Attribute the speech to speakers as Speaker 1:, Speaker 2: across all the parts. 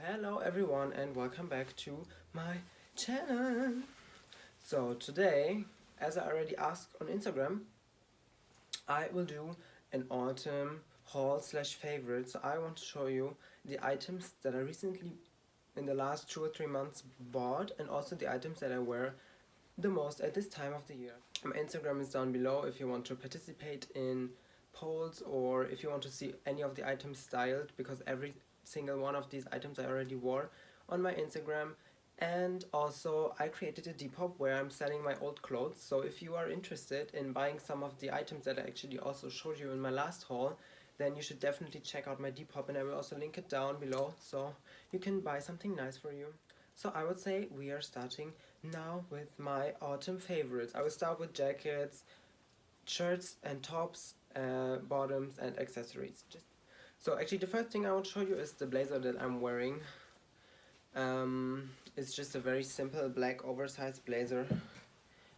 Speaker 1: Hello everyone and welcome back to my channel. So today, as I already asked on Instagram, I will do an autumn haul slash favorite. So I want to show you the items that I recently in the last 2 or 3 months bought, and also the items that I wear the most at this time of the year. My Instagram is down below if you want to participate in polls or if you want to see any of the items styled, because every single one of these items I already wore on my Instagram. And also I created a Depop where I'm selling my old clothes, so if you are interested in buying some of the items that I actually also showed you in my last haul, then you should definitely check out my Depop, and I will also link it down below so you can buy something nice for you. So I would say we are starting now with my autumn favorites. I will start with jackets, shirts and tops, bottoms and accessories. So actually the first thing I want to show you is the blazer that I'm wearing. It's just a very simple black oversized blazer.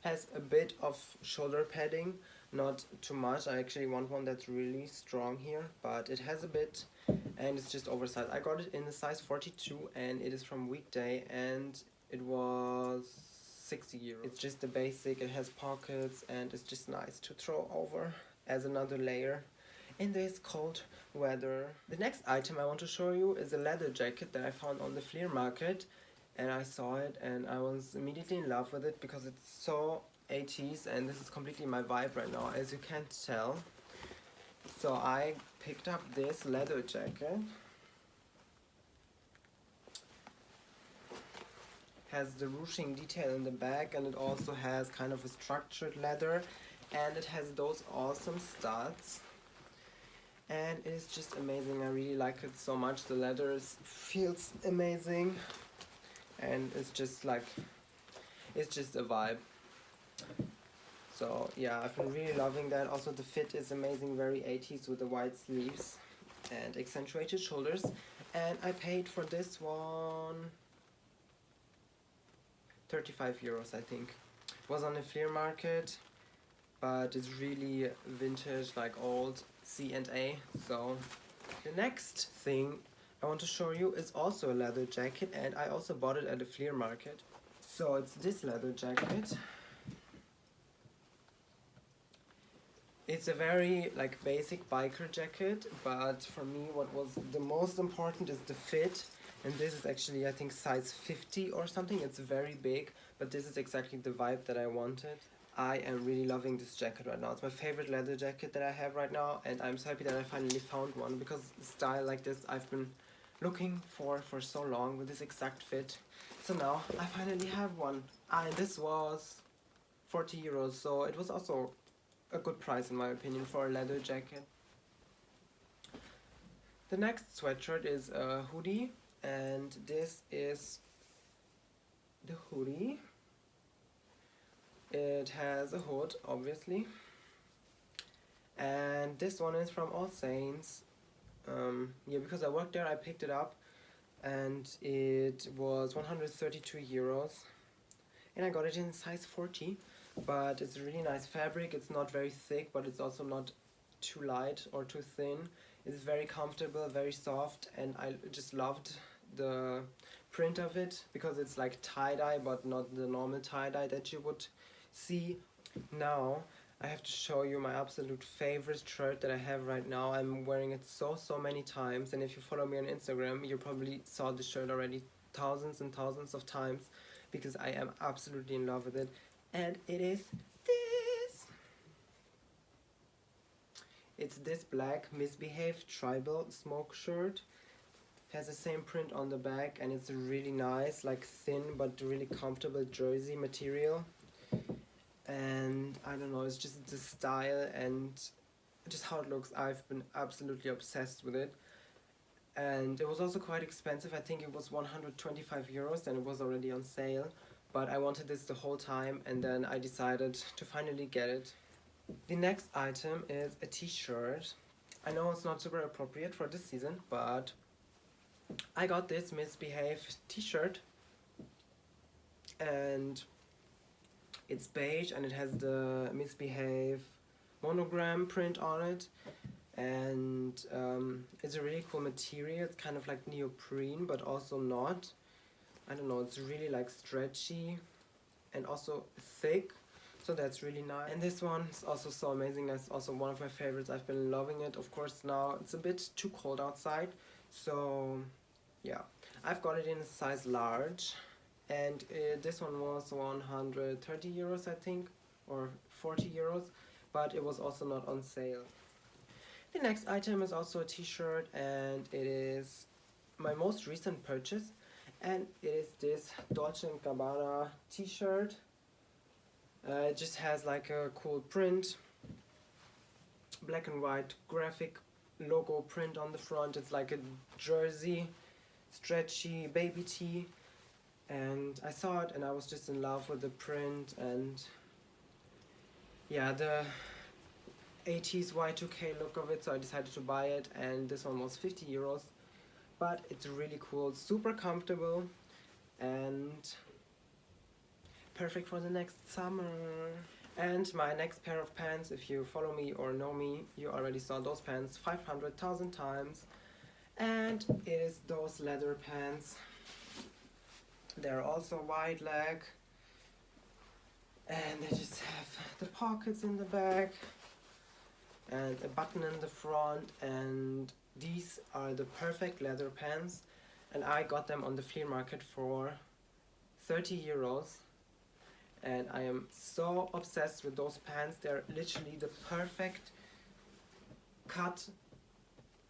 Speaker 1: Has a bit of shoulder padding, not too much. I actually want one that's really strong here, but it has a bit, and it's just oversized. I got it in the size 42 and it is from Weekday and it was 60 euros. It's just the basic, it has pockets and it's just nice to throw over as another layer in this cold weather. The next item I want to show you is a leather jacket that I found on the flea market, and I saw it and I was immediately in love with it because it's so 80s and this is completely my vibe right now, as you can't tell. So I picked up this leather jacket. Has the ruching detail in the back, and it also has kind of a structured leather, and it has those awesome studs. And it is just amazing. I really like it so much. The leather feels amazing, and it's just a vibe. So yeah, I've been really loving that. Also the fit is amazing, very 80s with the wide sleeves and accentuated shoulders. And I paid for this one 35 euros, I think. It was on the flea market, but it's really vintage, like old C&A. So the next thing I want to show you is also a leather jacket, and I also bought it at the flea market. So it's this leather jacket. It's a very basic biker jacket, but for me what was the most important is the fit. And this is actually, I think, size 50 or something. It's very big, but this is exactly the vibe that I wanted. I am really loving this jacket right now. It's my favorite leather jacket that I have right now, and I'm so happy that I finally found one, because style like this I've been looking for so long with this exact fit. So now I finally have one. And this was 40 euros, so it was also a good price in my opinion for a leather jacket. The next sweatshirt is a hoodie, and this is the hoodie. It has a hood, obviously, and this one is from All Saints. Yeah, because I worked there, I picked it up, and it was 132 euros, and I got it in size 40. But it's a really nice fabric. It's not very thick, but it's also not too light or too thin. It's very comfortable, very soft, and I just loved the print of it, because it's like tie-dye, but not the normal tie-dye that you would see. Now I have to show you my absolute favorite shirt that I have right now. I'm wearing it so many times, and if you follow me on Instagram, you probably saw the shirt already thousands and thousands of times, because I am absolutely in love with it. And it is this. It's this black Misbehave tribal smoke shirt. Has the same print on the back, and it's a really nice, thin but really comfortable jersey material. And I don't know, it's just the style and just how it looks. I've been absolutely obsessed with it. And it was also quite expensive. I think it was 125 euros, and it was already on sale. But I wanted this the whole time, and then I decided to finally get it. The next item is a t-shirt. I know it's not super appropriate for this season, but I got this Misbehave t-shirt, and it's beige, and it has the Misbehave monogram print on it. and it's a really cool material. It's kind of like neoprene, but also not. I don't know, it's really like stretchy and also thick, so that's really nice. And this one is also so amazing. It's also one of my favorites. I've been loving it. Of course, now it's a bit too cold outside, so yeah, I've got it in a size large, and this one was 130 euros, I think, or 40 euros, but it was also not on sale. The next item is also a t-shirt, and it is my most recent purchase, and it is this Dolce&Gabanna t-shirt. It just has like a cool print, black and white graphic logo print on the front. It's like a jersey, stretchy baby tee, and I saw it and I was just in love with the print, and yeah, the 80s Y2K look of it, so I decided to buy it, and this one was 50 euros. But it's really cool, super comfortable, and perfect for the next summer. And my next pair of pants, if you follow me or know me, you already saw those pants 500,000 times. And it is those leather pants. They're also wide leg, and they just have the pockets in the back and a button in the front, and these are the perfect leather pants, and I got them on the flea market for 30 euros, and I am so obsessed with those pants. They're literally the perfect cut,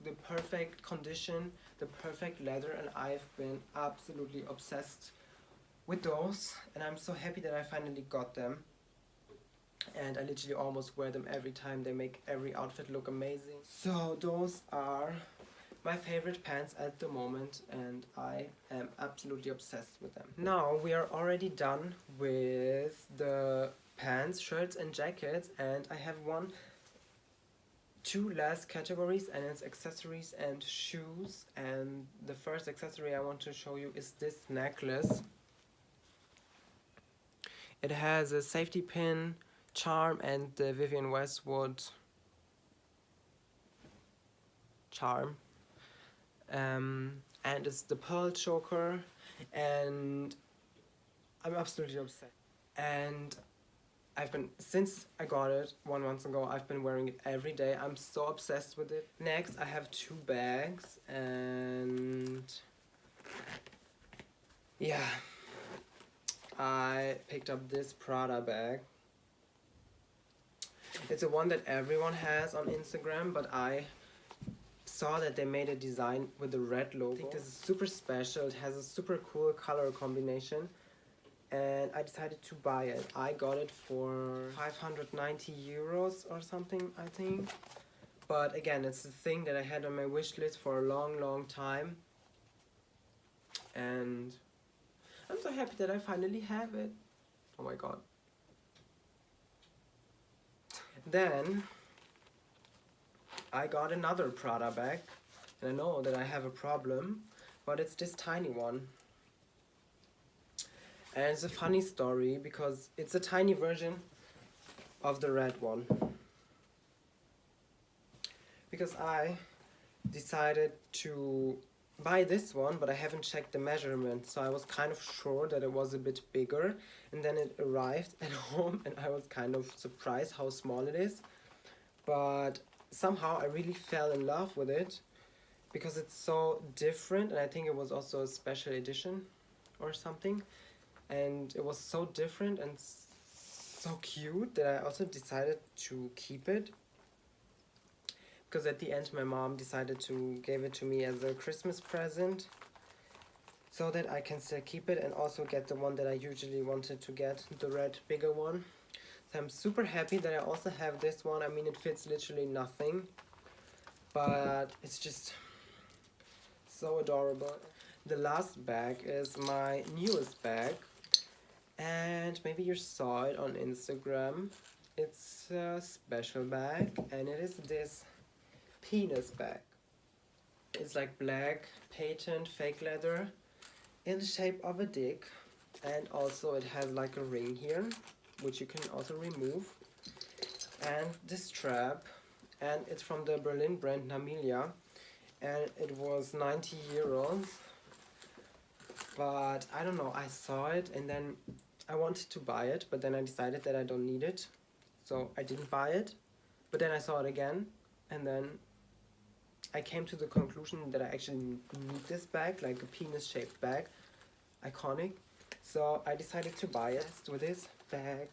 Speaker 1: the perfect condition, the perfect leather, and I've been absolutely obsessed with those, and I'm so happy that I finally got them. And I literally almost wear them every time. They make every outfit look amazing. So those are my favorite pants at the moment, and I am absolutely obsessed with them. Now we are already done with the pants, shirts and jackets, and I have two last categories, and it's accessories and shoes. And the first accessory I want to show you is this necklace. It has a safety pin, charm, and the Vivienne Westwood charm, and it's the pearl choker, and I'm absolutely obsessed. And since I got it 1 month ago, I've been wearing it every day. I'm so obsessed with it. Next, I have two bags, and yeah, I picked up this Prada bag. It's a one that everyone has on Instagram, but I saw that they made a design with the red logo. I think this is super special. It has a super cool color combination, and I decided to buy it. I got it for 590 euros or something, I think. But again, it's a thing that I had on my wish list for a long time, and I'm so happy that I finally have it. Oh my god. Then I got another Prada bag, and I know that I have a problem, but it's this tiny one. And it's a funny story because it's a tiny version of the red one. Because I decided to buy this one, but I haven't checked the measurement, so I was kind of sure that it was a bit bigger, and then it arrived at home and I was kind of surprised how small it is. But somehow I really fell in love with it because it's so different, and I think it was also a special edition or something, and it was so different and so cute that I also decided to keep it. Because at the end my mom decided to give it to me as a Christmas present, so that I can still keep it and also get the one that I usually wanted to get, the red bigger one. So I'm super happy that I also have this one. I mean, it fits literally nothing, but it's just so adorable. The last bag is my newest bag, and maybe you saw it on Instagram. It's a special bag, and it is this penis bag. It's like black patent fake leather in the shape of a dick, and also it has like a ring here which you can also remove, and the strap and it's from the Berlin brand Namilia, and it was 90 euros. But I don't know, I saw it and then I wanted to buy it, but then I decided that I don't need it, so I didn't buy it. But then I saw it again, and then I came to the conclusion that I actually need this bag, like a penis-shaped bag, iconic. So I decided to buy it with this bag.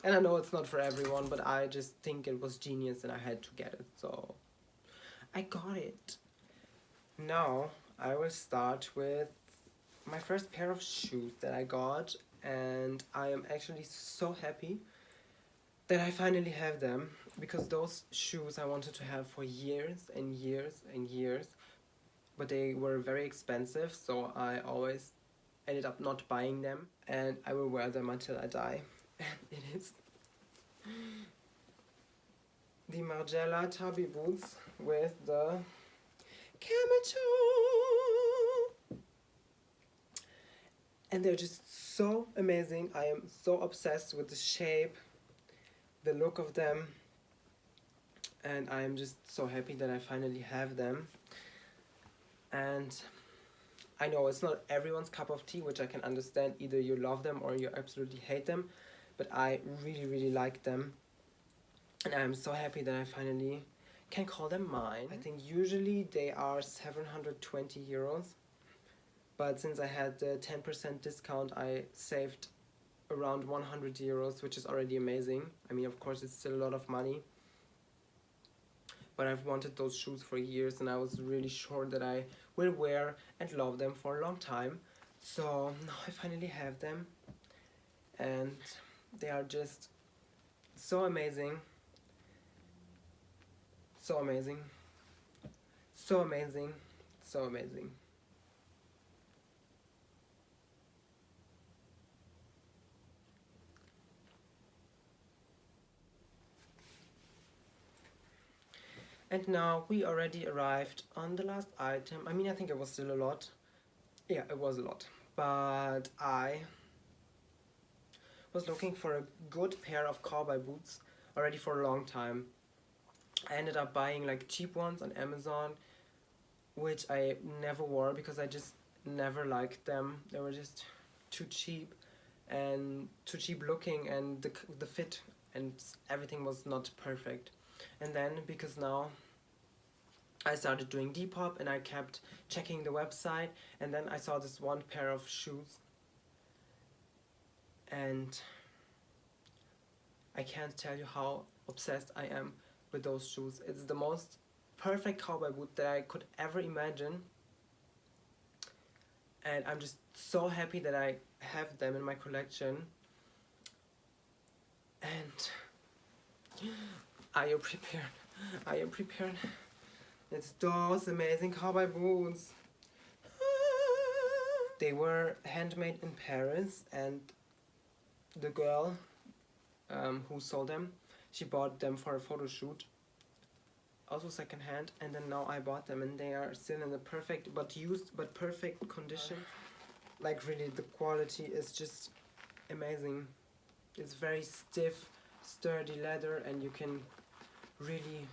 Speaker 1: And I know it's not for everyone, but I just think it was genius and I had to get it, so I got it. Now I will start with my first pair of shoes that I got, and I am actually so happy that I finally have them, because those shoes I wanted to have for years and years and years, but they were very expensive, so I always ended up not buying them, and I will wear them until I die. And it is the Margiela Tabi boots with the camel toe. And they're just so amazing. I am so obsessed with the shape, the look of them, and I am just so happy that I finally have them. And I know it's not everyone's cup of tea, which I can understand. Either you love them or you absolutely hate them, but I really, really like them. And I'm so happy that I finally can call them mine. I think usually they are 720 euros. But since I had the 10% discount, I saved around 100 euros, which is already amazing. I mean, of course, it's still a lot of money. But I've wanted those shoes for years, and I was really sure that I will wear and love them for a long time. So now I finally have them. And they are just so amazing. So amazing. So amazing. So amazing. And now we already arrived on the last item. I mean, I think it was still a lot. Yeah, it was a lot. But I was looking for a good pair of cowboy boots already for a long time. I ended up buying like cheap ones on Amazon, which I never wore because I just never liked them. They were just too cheap and too cheap looking, and the fit and everything was not perfect. And then, because now I started doing Depop and I kept checking the website, and then I saw this one pair of shoes, and I can't tell you how obsessed I am with those shoes. It's the most perfect cowboy boot that I could ever imagine, and I'm just so happy that I have them in my collection. And are you prepared? Are you prepared? It's those amazing cowboy boots. They were handmade in Paris, and the girl who sold them, she bought them for a photo shoot, also secondhand, and then now I bought them, and they are still in the perfect but used but perfect condition. Like, really, the quality is just amazing. It's very stiff, sturdy leather, and you can really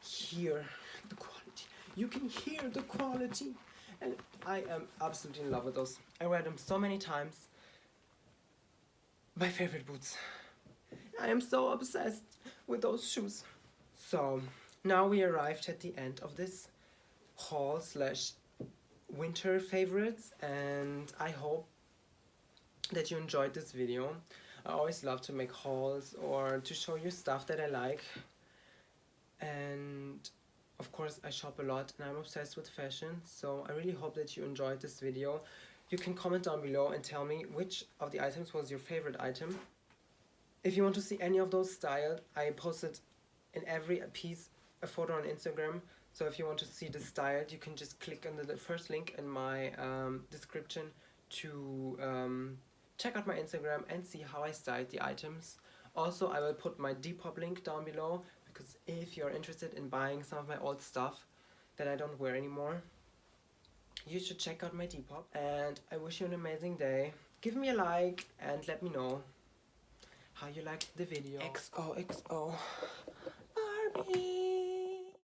Speaker 1: hear the quality. You can hear the quality, and I am absolutely in love with those. I wear them so many times. My favorite boots. I am so obsessed with those shoes. So now we arrived at the end of this haul slash winter favorites, and I hope that you enjoyed this video. I always love to make hauls or to show you stuff that I like, and of course I shop a lot and I'm obsessed with fashion, so I really hope that you enjoyed this video. You can comment down below and tell me which of the items was your favorite item. If you want to see any of those styled, I posted in every piece a photo on Instagram, so if you want to see the styled, you can just click on the first link in my description to check out my Instagram and see how I styled the items. Also, I will put my Depop link down below, because if you're interested in buying some of my old stuff that I don't wear anymore, you should check out my Depop. And I wish you an amazing day. Give me a like and let me know. how you liked the video. XOXO Barbie.